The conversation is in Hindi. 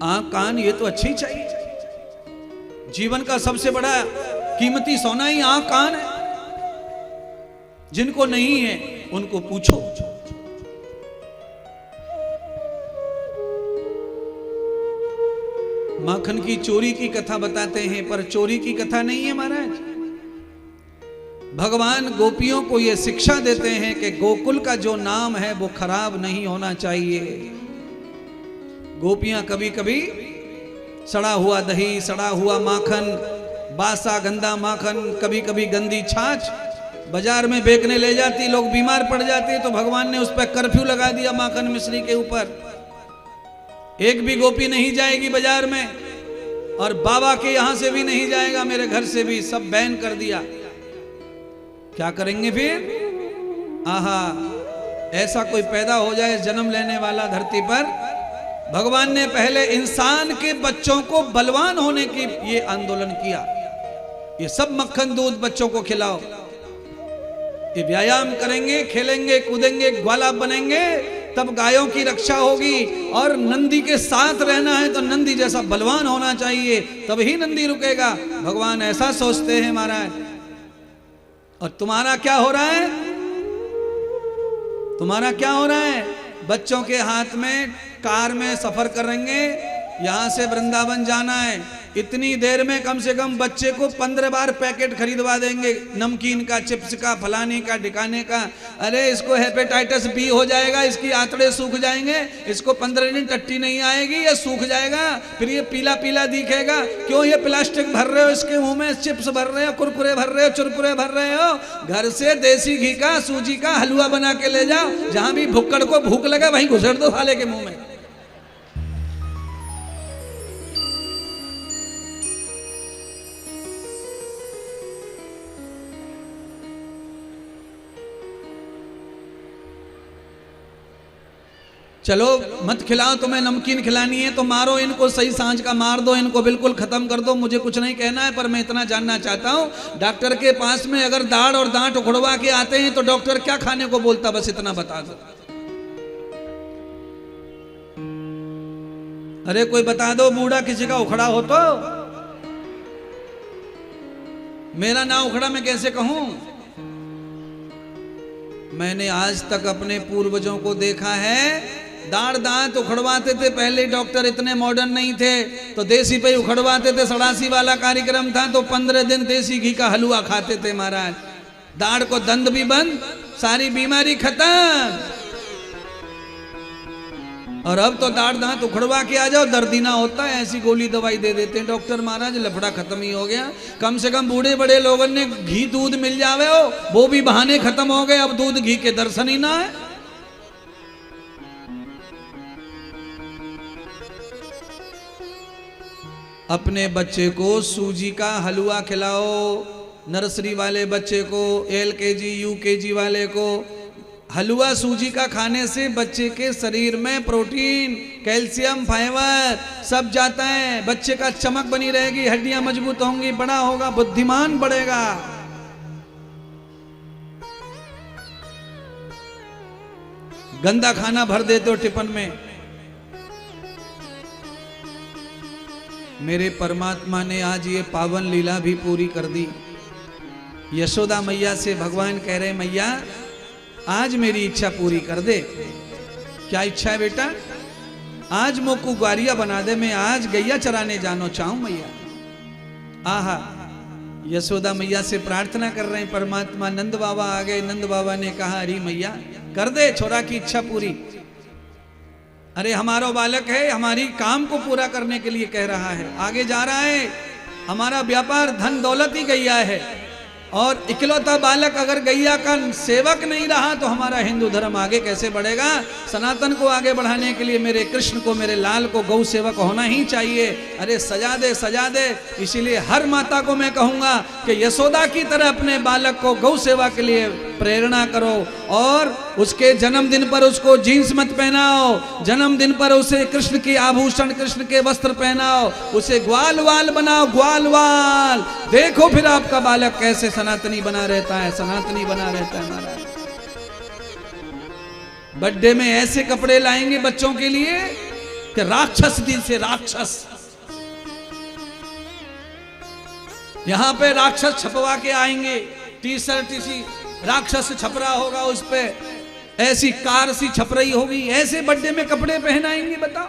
आंख कान ये तो अच्छी चाहिए। जीवन का सबसे बड़ा कीमती सोना ही आंख कान है। जिनको नहीं है उनको पूछो। माखन की चोरी की कथा बताते हैं, पर चोरी की कथा नहीं है महाराज। भगवान गोपियों को यह शिक्षा देते हैं कि गोकुल का जो नाम है वो खराब नहीं होना चाहिए। गोपियां कभी कभी सड़ा हुआ दही, सड़ा हुआ माखन, बासा गंदा माखन, कभी कभी गंदी छाछ बाजार में बेचने ले जाती, लोग बीमार पड़ जाते हैं, तो भगवान ने उस पर कर्फ्यू लगा दिया माखन मिश्री के ऊपर। एक भी गोपी नहीं जाएगी बाजार में, और बाबा के यहां से भी नहीं जाएगा, मेरे घर से भी, सब बैन कर दिया। क्या करेंगे फिर? आहा, ऐसा कोई पैदा हो जाए जन्म लेने वाला धरती पर। भगवान ने पहले इंसान के बच्चों को बलवान होने की ये आंदोलन किया। ये सब मक्खन दूध बच्चों को खिलाओ, ये व्यायाम करेंगे, खेलेंगे कूदेंगे, ग्वाला बनेंगे, तब गायों की रक्षा होगी। और नंदी के साथ रहना है तो नंदी जैसा बलवान होना चाहिए, तब ही नंदी रुकेगा। भगवान ऐसा सोचते हैं महाराज। और तुम्हारा क्या हो रहा है? तुम्हारा क्या हो रहा है? बच्चों के हाथ में कार में सफर करेंगे, यहां से वृंदावन जाना है, इतनी देर में कम से कम बच्चे को 15 बार पैकेट खरीदवा देंगे, नमकीन का, चिप्स का, फलाने का, ढिकाने का। अरे इसको हेपेटाइटिस बी हो जाएगा, इसकी आंतड़े सूख जाएंगे, इसको 15 दिन टट्टी नहीं आएगी, ये सूख जाएगा, फिर ये पीला पीला दिखेगा। क्यों ये प्लास्टिक भर रहे हो इसके मुंह में, चिप्स भर रहे हो, कुरकुरे भर रहे हो, चुरकुरे भर रहे हो? घर से देसी घी का, सूजी का हलवा बना के ले जाओ, जहां भी भुक्कड़ को भूख लगे वहीं घुसड़ दो साले के मुंह में। चलो मत खिलाओ, तुम्हें नमकीन खिलानी है तो मारो इनको, सही सांझ का मार दो इनको, बिल्कुल खत्म कर दो। मुझे कुछ नहीं कहना है, पर मैं इतना जानना चाहता हूं, डॉक्टर के पास में अगर दाढ़ और दांत उखड़वा के आते हैं तो डॉक्टर क्या खाने को बोलता? बस इतना बता दो। अरे कोई बता दो, बूढ़ा किसी का उखड़ा हो तो। मेरा ना उखड़ा मैं कैसे कहूं? मैंने आज तक अपने पूर्वजों को देखा है, दाढ़ दांत उखड़वाते थे पहले डॉक्टर, इतने मॉडर्न नहीं थे, तो देसी पे उखड़वाते थे। सड़ासी वाला कार्यक्रम था तो 15 दिन देसी घी का हलवा खाते थे महाराज। दाढ़ को दंद भी बंद, सारी बीमारी खत्म। और अब तो दाढ़ दांत उखड़वा के आ जाओ, दर्द ही ना होता है, ऐसी गोली दवाई दे देते हैं डॉक्टर महाराज, लफड़ा खत्म ही हो गया। कम से कम बूढ़े बड़े लोगों ने घी दूध मिल जावे हो, वो भी बहाने खत्म हो गए, अब दूध घी के दर्शन ही ना है। अपने बच्चे को सूजी का हलवा खिलाओ, नर्सरी वाले बच्चे को, LKG UKG वाले को। हलवा सूजी का खाने से बच्चे के शरीर में प्रोटीन, कैल्शियम, फाइबर सब जाता है, बच्चे का चमक बनी रहेगी, हड्डियां मजबूत होंगी, बड़ा होगा, बुद्धिमान बढ़ेगा। गंदा खाना भर देते हो टिफिन में। मेरे परमात्मा ने आज ये पावन लीला भी पूरी कर दी। यशोदा मैया से भगवान कह रहे, मैया आज मेरी इच्छा पूरी कर दे। क्या इच्छा है बेटा? आज मोकू ग्वारिया बना दे, मैं आज गैया चराने जानो चाहूं मैया। आहा, यशोदा मैया से प्रार्थना कर रहे हैं परमात्मा। नंद बाबा आ गए। नंद बाबा ने कहा, अरे मैया कर दे छोरा की इच्छा पूरी। अरे हमारा बालक है, हमारी काम को पूरा करने के लिए कह रहा है, आगे जा रहा है। हमारा व्यापार धन दौलत ही गैया है, और इकलौता बालक अगर गैया का सेवक नहीं रहा तो हमारा हिंदू धर्म आगे कैसे बढ़ेगा? सनातन को आगे बढ़ाने के लिए मेरे कृष्ण को, मेरे लाल को गौ सेवक होना ही चाहिए। अरे सजा दे, सजा दे। इसीलिए हर माता को मैं कहूंगा कि यशोदा की तरह अपने बालक को गौ सेवा के लिए प्रेरणा करो, और उसके जन्मदिन पर उसको जीन्स मत पहनाओ, जन्मदिन पर उसे कृष्ण के आभूषण, कृष्ण के वस्त्र पहनाओ, उसे ग्वाल वाल बनाओ, ग्वाल वाल। देखो फिर आपका बालक कैसे सनातनी बना रहता है, सनातनी बना रहता है महाराज। बर्थडे में ऐसे कपड़े लाएंगे बच्चों के लिए, कि राक्षस दिल से राक्षस, यहां पे राक्षस छपवा के आएंगे, टी शर्ट इसी राक्षस छप रहा होगा, उस पे ऐसी कार सी छप रही होगी, ऐसे बर्थडे में कपड़े पहनाएंगे। बताओ